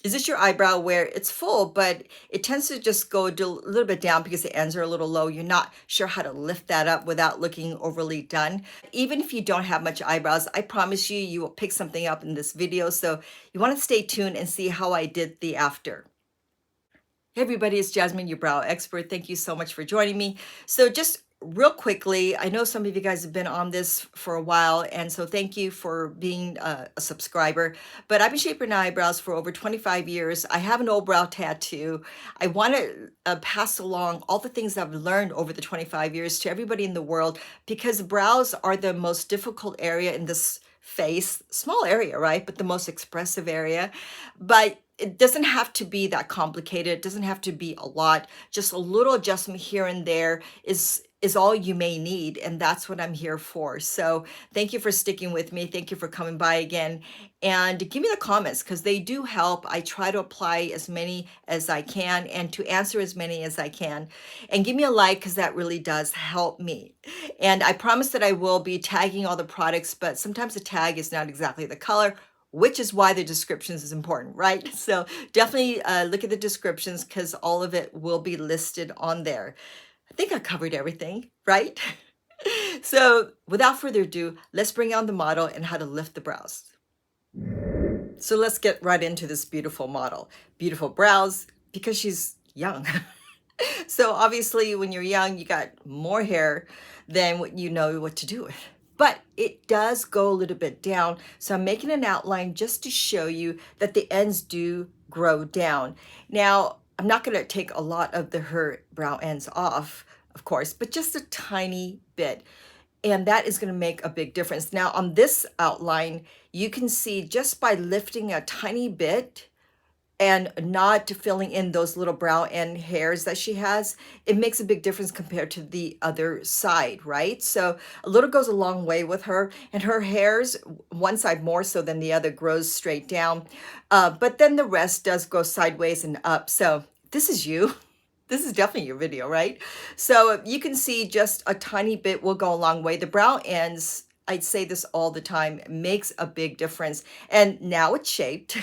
Is this your eyebrow where it's full, but it tends to just go a little bit down because the ends are a little low? You're not sure how to lift that up without looking overly done. Even if you don't have much eyebrows, I promise you, you will pick something up in this video. So you want to stay tuned and see how I did the after. Hey everybody, it's Jasmine, your brow expert. Thank you so much for joining me. So just real quickly, I know some of you guys have been on this for a while, and so thank you for being a subscriber. But I've been shaping eyebrows for over 25 years. I have an old brow tattoo. I want to pass along all the things I've learned over the 25 years to everybody in the world, because brows are the most difficult area in this face. Small area, right? But the most expressive area. But it doesn't have to be that complicated. It doesn't have to be a lot. Just a little adjustment here and there is all you may need, and that's what I'm here for. So thank you for sticking with me. Thank you for coming by again, and give me the comments because they do help. I try to apply as many as I can and to answer as many as I can, and give me a like because that really does help me. And I promise that I will be tagging all the products, but sometimes the tag is not exactly the color, which is why the descriptions is important, right? So definitely look at the descriptions because all of it will be listed on there. I think I covered everything, right? So without further ado, let's bring on the model and how to lift the brows. So let's get right into this beautiful model. Beautiful brows because she's young. So obviously when you're young, you got more hair than what you know what to do with. But it does go a little bit down. So I'm making an outline just to show you that the ends do grow down. Now, I'm not going to take a lot of her brow ends off, of course, but just a tiny bit. And that is going to make a big difference. Now, on this outline, you can see just by lifting a tiny bit and not filling in those little brow end hairs that she has, it makes a big difference compared to the other side, right? So a little goes a long way with her, and her hairs, one side more so than the other, grows straight down. But then the rest does go sideways and up. So this is you. This is definitely your video, right? So you can see just a tiny bit will go a long way. The brow ends, I'd say this all the time, makes a big difference. And now it's shaped.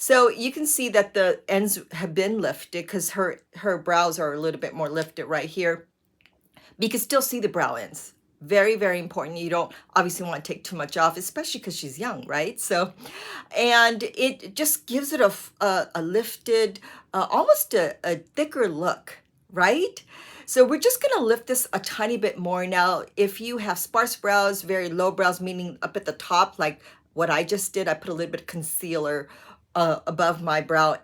So you can see that the ends have been lifted because her brows are a little bit more lifted right here. But you can still see the brow ends. Very, very important. You don't obviously want to take too much off, especially because she's young, right? So, and it just gives it a lifted, almost a thicker look, right? So we're just going to lift this a tiny bit more. Now, if you have sparse brows, very low brows, meaning up at the top, like what I just did, I put a little bit of concealer above my brow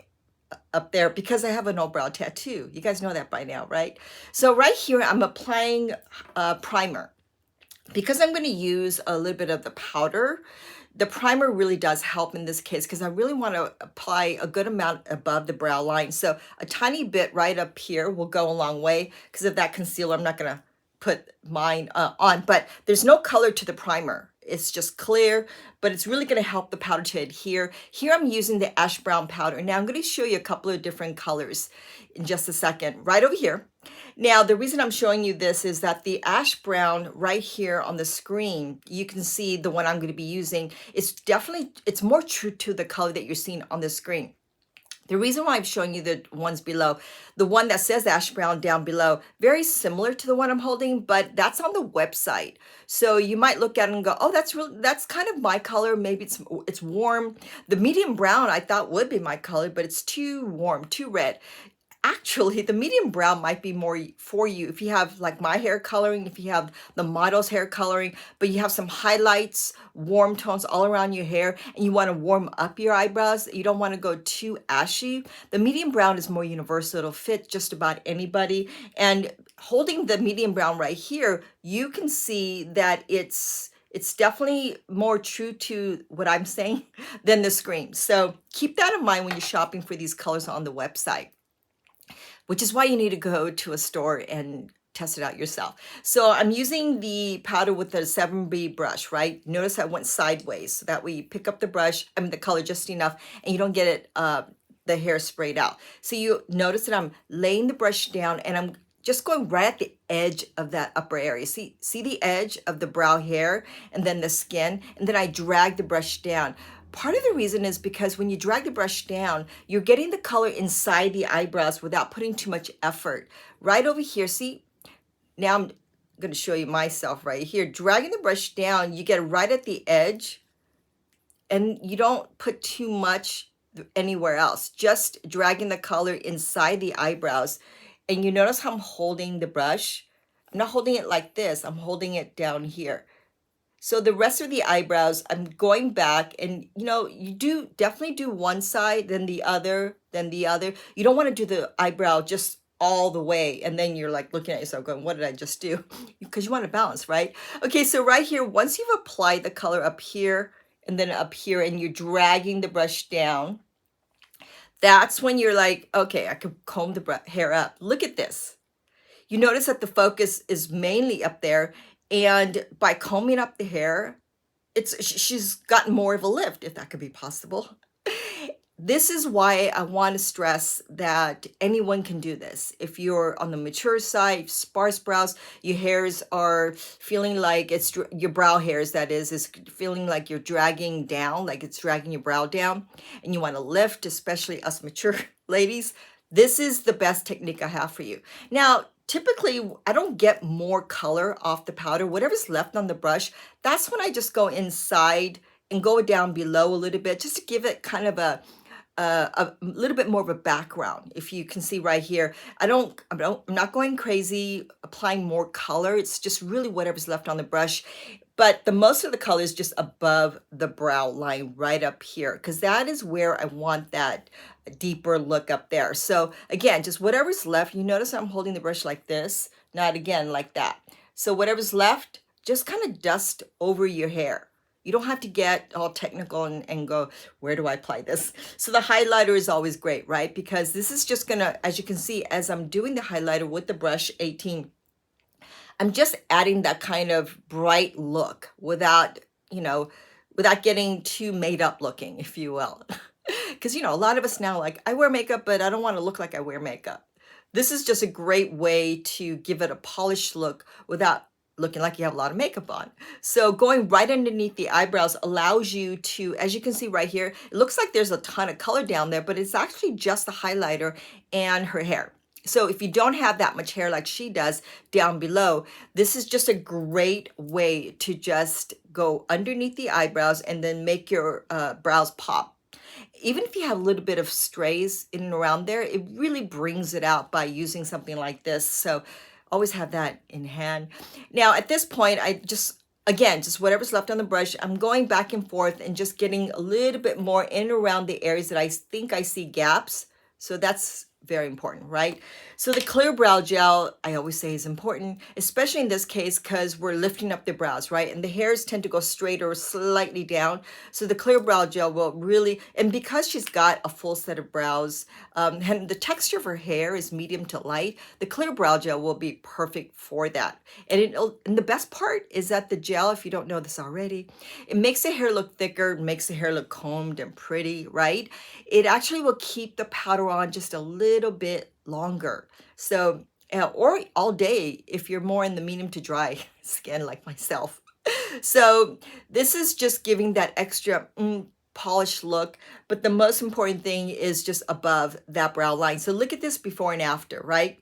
up there because I have an old brow tattoo. You guys know that by now, right? So right here, I'm applying primer. Because I'm going to use a little bit of the powder, the primer really does help in this case because I really want to apply a good amount above the brow line. So a tiny bit right up here will go a long way because of that concealer. I'm not going to put mine on, but there's no color to the primer. It's just clear, but it's really going to help the powder to adhere. Here I'm using the ash brown powder. Now I'm going to show you a couple of different colors in just a second. Right over here. Now, the reason I'm showing you this is that the ash brown right here on the screen, you can see the one I'm going to be using. It's more true to the color that you're seeing on the screen. The reason why I'm showing you the ones below, the one that says ash brown down below, very similar to the one I'm holding, but that's on the website. So you might look at it and go, oh, that's kind of my color. Maybe it's warm. The medium brown I thought would be my color, but it's too warm, too red. Actually, the medium brown might be more for you if you have like my hair coloring, if you have the model's hair coloring, but you have some highlights, warm tones all around your hair, and you want to warm up your eyebrows. You don't want to go too ashy. The medium brown is more universal. It'll fit just about anybody. And holding the medium brown right here, you can see that it's definitely more true to what I'm saying than the screen. So keep that in mind when you're shopping for these colors on the website, which is why you need to go to a store and test it out yourself. So I'm using the powder with the 7B brush, right? Notice I went sideways so that way you pick up the brush, the color just enough, and you don't get it, the hair sprayed out. So you notice that I'm laying the brush down and I'm just going right at the edge of that upper area. See the edge of the brow hair and then the skin, and then I drag the brush down. Part of the reason is because when you drag the brush down, you're getting the color inside the eyebrows without putting too much effort. Right over here, see, now I'm going to show you myself right here. Dragging the brush down, you get right at the edge and you don't put too much anywhere else. Just dragging the color inside the eyebrows. And you notice how I'm holding the brush? I'm not holding it like this. I'm holding it down here. So the rest of the eyebrows, I'm going back and, you know, you do definitely do one side, then the other, then the other. You don't want to do the eyebrow just all the way. And then you're like looking at yourself going, what did I just do? Because you want to balance, right? Okay, so right here, once you've applied the color up here and then up here and you're dragging the brush down, that's when you're like, okay, I could comb the hair up. Look at this. You notice that the focus is mainly up there. And by combing up the hair, she's gotten more of a lift, if that could be possible. This is why I want to stress that anyone can do this. If you're on the mature side, sparse brows, your hairs are feeling like it's your brow hairs, that is feeling like you're dragging down, like it's dragging your brow down, and you want to lift, especially us mature ladies, this is the best technique I have for you. Now, typically, I don't get more color off the powder. Whatever's left on the brush, that's when I just go inside and go down below a little bit, just to give it kind of a little bit more of a background. If you can see right here, I'm not going crazy applying more color. It's just really whatever's left on the brush. But the most of the color is just above the brow line right up here, because that is where I want that deeper look up there. So again, just whatever's left. You notice I'm holding the brush like this, not again like that. So whatever's left, just kind of dust over your hair. You don't have to get all technical and go, where do I apply this? So the highlighter is always great, right? Because this is just gonna, as you can see, as I'm doing the highlighter with the brush 18, I'm just adding that kind of bright look without, you know, without getting too made up looking, if you will. Because, you know, a lot of us now, like, I wear makeup, but I don't want to look like I wear makeup. This is just a great way to give it a polished look without looking like you have a lot of makeup on. So going right underneath the eyebrows allows you to, as you can see right here, it looks like there's a ton of color down there, but it's actually just the highlighter and her hair. So if you don't have that much hair like she does down below, this is just a great way to just go underneath the eyebrows and then make your brows pop. Even if you have a little bit of strays in and around there, it really brings it out by using something like this. So always have that in hand. Now at this point, I just, again, just whatever's left on the brush, I'm going back and forth and just getting a little bit more in and around the areas that I think I see gaps. So that's very important, right? So the clear brow gel, I always say, is important, especially in this case, because we're lifting up the brows, right? And the hairs tend to go straight or slightly down. So the clear brow gel will really, and because she's got a full set of brows, and the texture of her hair is medium to light, the clear brow gel will be perfect for that. And the best part is that the gel, if you don't know this already, it makes the hair look thicker, makes the hair look combed and pretty, right? It actually will keep the powder on just a little bit longer. So, or all day if you're more in the medium to dry skin like myself. So this is just giving that extra polished look, but the most important thing is just above that brow line. So look at this before and after, right?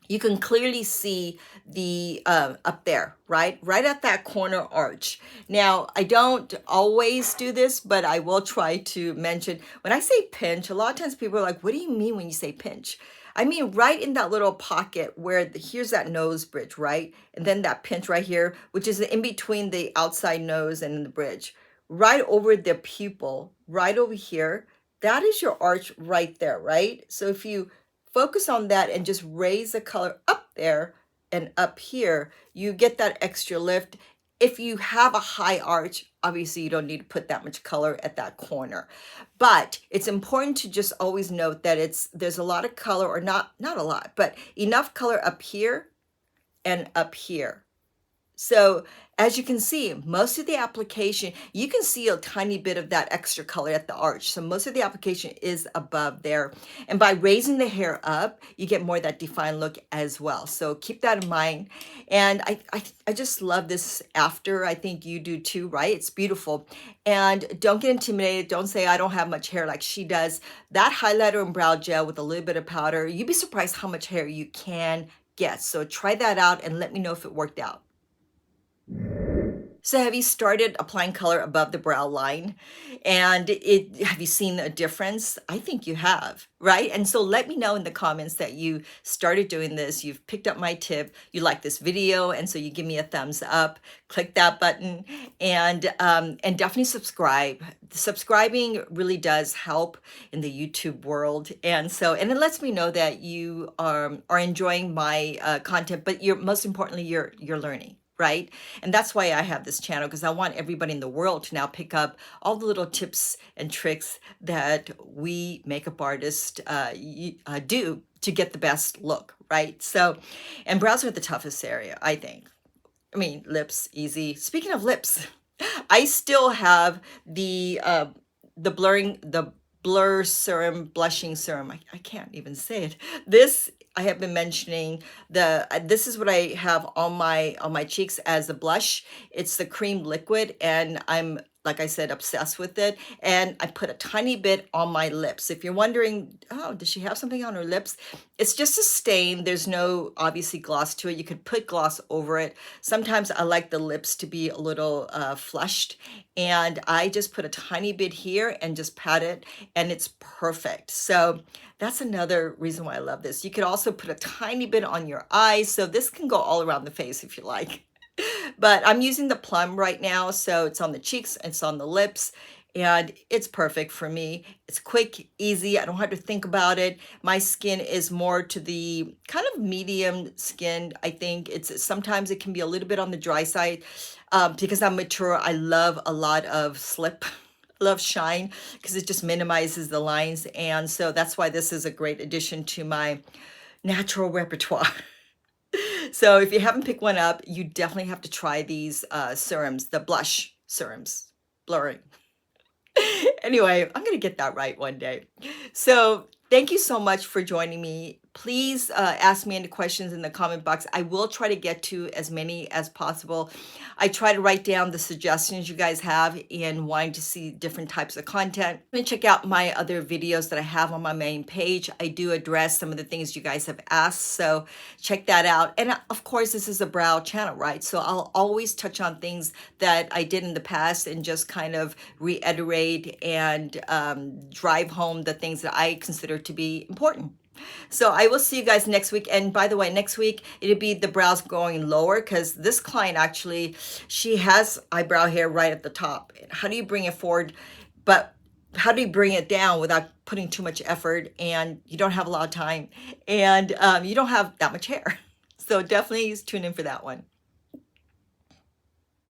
You can clearly see the up there, right at that corner arch. Now, I don't always do this, but I will try to mention, when I say pinch, a lot of times people are like, what do you mean when you say pinch? I mean right in that little pocket where here's that nose bridge, right? And then that pinch right here, which is in between the outside nose and the bridge, right over the pupil, right over here. That is your arch right there, right? So if you focus on that and just raise the color up there and up here, you get that extra lift. If you have a high arch, obviously you don't need to put that much color at that corner. But it's important to just always note that there's a lot of color, or not a lot, but enough color up here and up here. So as you can see, most of the application, you can see a tiny bit of that extra color at the arch. So most of the application is above there. And by raising the hair up, you get more of that defined look as well. So keep that in mind. And I just love this after. I think you do too, right? It's beautiful. And don't get intimidated. Don't say I don't have much hair like she does. That highlighter and brow gel with a little bit of powder, you'd be surprised how much hair you can get. So try that out and let me know if it worked out. So have you started applying color above the brow line? And have you seen a difference? I think you have, right? And so let me know in the comments that you started doing this, you've picked up my tip, you like this video, and so you give me a thumbs up, click that button, and definitely subscribe. Subscribing really does help in the YouTube world. And so, and it lets me know that you are enjoying my content, but you're most importantly, you're learning, right? And that's why I have this channel, because I want everybody in the world to now pick up all the little tips and tricks that we makeup artists do to get the best look, right? So, and brows are the toughest area, I think. I mean, lips, easy. Speaking of lips, I still have the blur serum, blushing serum. I can't even say it. This I have been mentioning. This is what I have on my cheeks as a blush. It's the cream liquid, and I'm, like I said, obsessed with it. And I put a tiny bit on my lips. If you're wondering, oh, does she have something on her lips? It's just a stain. There's no obviously gloss to it. You could put gloss over it. Sometimes I like the lips to be a little flushed, and I just put a tiny bit here and just pat it, and it's perfect. So that's another reason why I love this. You could also put a tiny bit on your eyes. So this can go all around the face if you like. But I'm using the plum right now, so it's on the cheeks, it's on the lips, and it's perfect for me. It's quick, easy. I don't have to think about it. My skin is more to the kind of medium skin. I think it's sometimes it can be a little bit on the dry side. Because I'm mature, I love a lot of slip. Love shine because it just minimizes the lines, and so that's why this is a great addition to my natural repertoire. So if you haven't picked one up, you definitely have to try these serums, the blush serums, blurring. Anyway, I'm gonna get that right one day. So thank you so much for joining me. Please ask me any questions in the comment box. I will try to get to as many as possible. I try to write down the suggestions you guys have in wanting to see different types of content. And check out my other videos that I have on my main page. I do address some of the things you guys have asked, so check that out. And of course, this is a brow channel, right? So I'll always touch on things that I did in the past and just kind of reiterate and drive home the things that I consider to be important. So I will see you guys next week. And by the way, next week, it'll be the brows going lower because this client actually, she has eyebrow hair right at the top. How do you bring it forward? But how do you bring it down without putting too much effort? And you don't have a lot of time, and you don't have that much hair. So definitely tune in for that one.